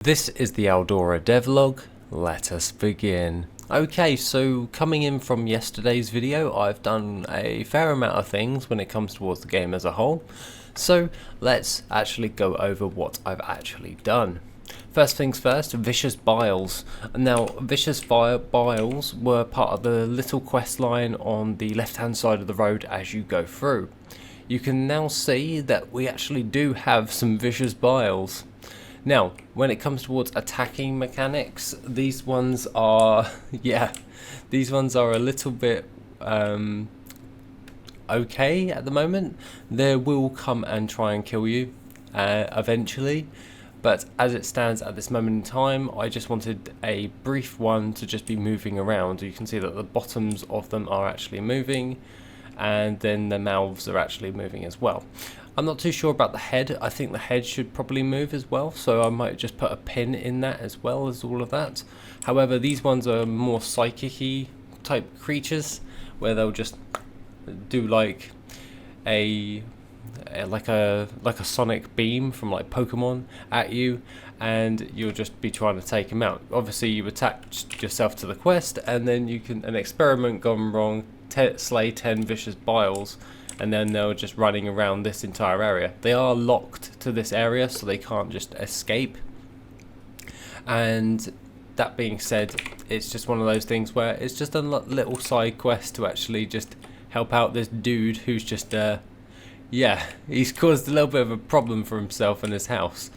This is the Aldora Devlog. Let us begin. Okay, so coming in from yesterday's video, I've done a fair amount of things when it comes towards the game as a whole. So let's actually go over what I've actually done. First things first, Vicious Biles. Now, Vicious Biles were part of the little quest line on the left hand side of the road as you go through. You can now see that we actually do have some Vicious Biles. Now, when it comes towards attacking mechanics, these ones are, these ones are a little bit okay at the moment. They will come and try and kill you eventually, but as it stands at this moment in time, I just wanted a brief one to just be moving around. You can see that the bottoms of them are actually moving, and then the mouths are actually moving as well. I'm not too sure about the head. I think the head should probably move as well, so I might just put a pin in that as well as all of that. However, these ones are more psychic-y type creatures, where they'll just do like a sonic beam from like Pokemon at you, and you'll just be trying to take them out. Obviously, you attach yourself to the quest, and then you can, an experiment gone wrong, slay 10 Vicious Biles, and then they're just running around this entire area. They are locked to this area, so they can't just escape. And that being said, it's just one of those things where it's just a little side quest to actually just help out this dude who's just, he's caused a little bit of a problem for himself and his house.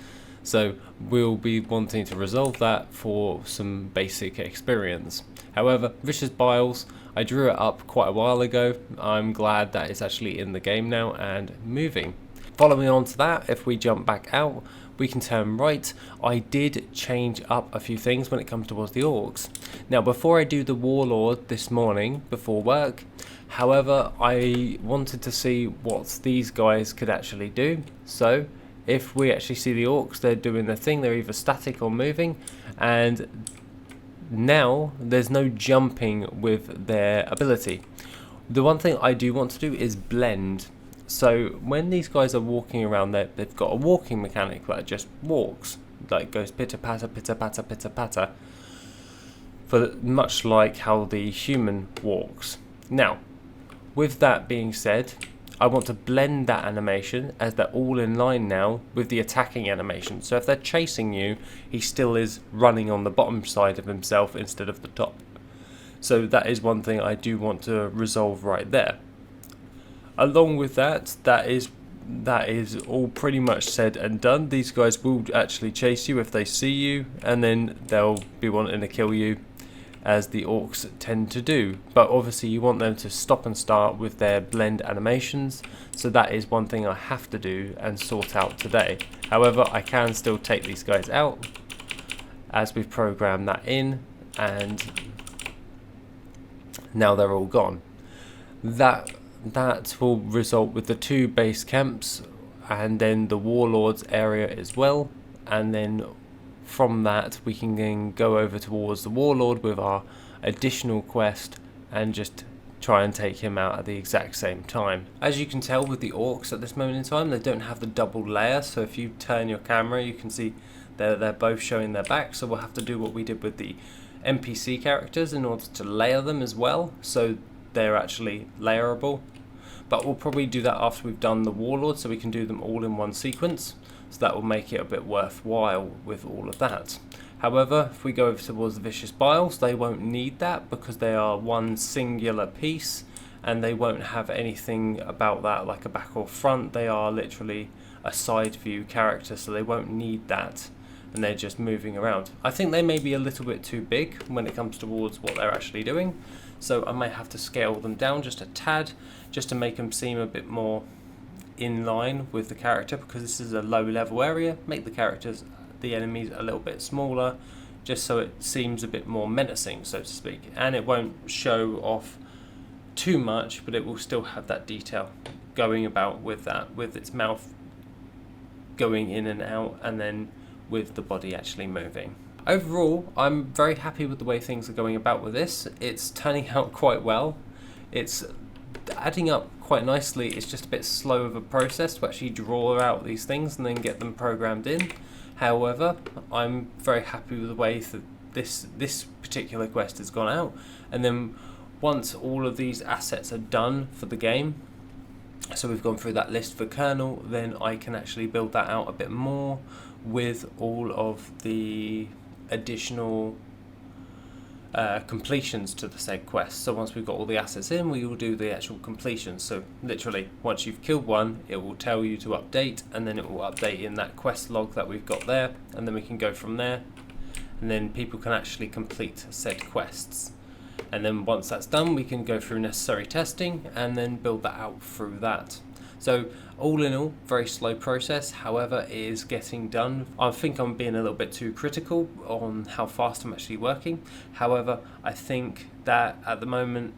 So we'll be wanting to resolve that for some basic experience. However, Vicious Biles, I drew it up quite a while ago. I'm glad that it's actually in the game now and moving. Following on to that, if we jump back out, we can turn right. I did change up a few things when it comes towards the orcs. Now, before I do the Warlord this morning, before work, however, I wanted to see what these guys could actually do. So, if we actually see the orcs, they're doing their thing, they're either static or moving, and now there's no jumping with their ability. The one thing I do want to do is blend. So when these guys are walking around, they've got a walking mechanic that just walks, like goes pitter patter, pitter patter, pitter patter, much like how the human walks. Now, with that being said, I want to blend that animation as they're all in line now with the attacking animation. So if they're chasing you, he still is running on the bottom side of himself instead of the top. So that is one thing I do want to resolve right there. Along with that, that is all pretty much said and done. These guys will actually chase you if they see you, and then they'll be wanting to kill you, as the orcs tend to do. But obviously you want them to stop and start with their blend animations, so that is one thing I have to do and sort out today. However, I can still take these guys out as we've programmed that in, and now they're all gone. That will result with the 2 base camps and then the Warlord's area as well, and then from that we can then go over towards the Warlord with our additional quest and just try and take him out at the exact same time. As you can tell with the orcs at this moment in time, they don't have the double layer, so if you turn your camera you can see they're both showing their back, so we'll have to do what we did with the NPC characters in order to layer them as well, so they're actually layerable. But we'll probably do that after we've done the Warlord, so we can do them all in one sequence. So that will make it a bit worthwhile with all of that. However, if we go over towards the Vicious Biles, they won't need that because they are one singular piece, and they won't have anything about that like a back or front. They are literally a side view character, so they won't need that, and they're just moving around. I think they may be a little bit too big when it comes towards what they're actually doing, so I may have to scale them down just a tad, just to make them seem a bit more in line with the character, because this is a low level area. Make the enemies a little bit smaller, just so it seems a bit more menacing, so to speak, and it won't show off too much, but it will still have that detail going about with that, with its mouth going in and out, and then with the body actually moving. Overall, I'm very happy with the way things are going about with this. It's turning out quite well. It's adding up quite nicely. It's just a bit slow of a process to actually draw out these things and then get them programmed in. However, I'm very happy with the way that this particular quest has gone out, and then once all of these assets are done for the game, so we've gone through that list for kernel, then I can actually build that out a bit more with all of the additional completions to the said quest. So once we've got all the assets in, we will do the actual completions. So literally, once you've killed one, it will tell you to update, and then it will update in that quest log that we've got there, and then we can go from there, and then people can actually complete said quests. And then once that's done, we can go through necessary testing and then build that out through that. So all in all, very slow process, however it is getting done. I think I'm being a little bit too critical on how fast I'm actually working. However, I think that at the moment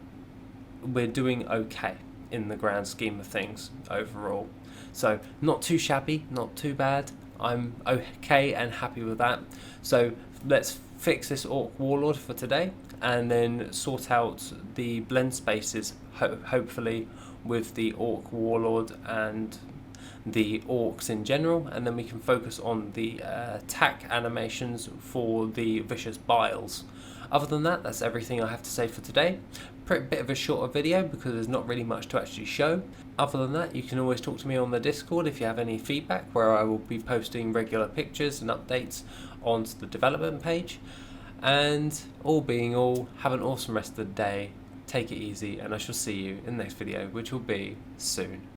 we're doing okay in the grand scheme of things overall. So not too shabby, not too bad. I'm okay and happy with that. So let's fix this Orc Warlord for today, and then sort out the blend spaces, hopefully with the Orc Warlord and the Orcs in general, and then we can focus on the attack animations for the Vicious Biles. Other than that, that's everything I have to say for today. Bit of a shorter video because there's not really much to actually show. Other than that, you can always talk to me on the Discord if you have any feedback, where I will be posting regular pictures and updates onto the development page. And all being all, have an awesome rest of the day, take it easy, and I shall see you in the next video, which will be soon.